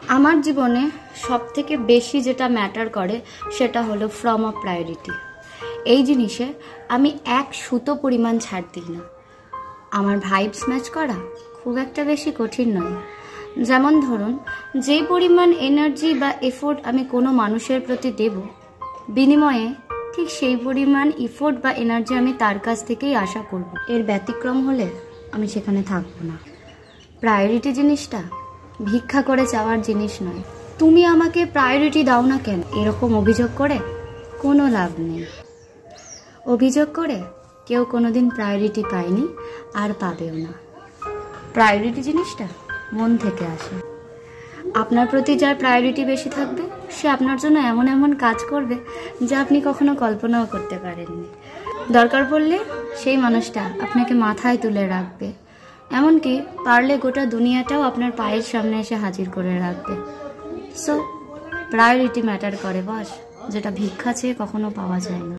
আমার জীবনে সবথেকে বেশি যেটা ম্যাটার করে সেটা হলো ফ্রম অফ প্রায়োরিটি। এই জিনিসে আমি এক সুতো পরিমাণ ছাড় দিই না। আমার ভাইবস ম্যাচ করা খুব একটা বেশি কঠিন নয়। যেমন ধরুন, যেই পরিমাণ এনার্জি বা এফোর্ট আমি কোনো মানুষের প্রতি দেব, বিনিময়ে ঠিক সেই পরিমাণ এফোর্ট বা এনার্জি আমি তার কাছ থেকেই আশা করব। এর ব্যতিক্রম হলে আমি সেখানে থাকবো না। প্রায়োরিটি জিনিসটা ভিক্ষা করে চাওয়ার জিনিস নয়। তুমি আমাকে প্রায়োরিটি দাও না কেন, এরকম অভিযোগ করে কোনো লাভ নেই। অভিযোগ করে কেউ কোনোদিন প্রায়োরিটি পায়নি আর পাবেও না। প্রায়োরিটি জিনিসটা মন থেকে আসে। আপনার প্রতি যার প্রায়োরিটি বেশি থাকবে, সে আপনার জন্য এমন এমন কাজ করবে যা আপনি কখনো কল্পনাও করতে পারেননি। দরকার পড়লে সেই মানুষটা আপনাকে মাথায় তুলে রাখবে, এমনকি পারলে গোটা দুনিয়াটাও আপনার পায়ের সামনে এসে হাজির করে রাখবে। সো প্রায়োরিটি ম্যাটার করে বস, যেটা ভিক্ষা চেয়ে কখনো পাওয়া যায় না।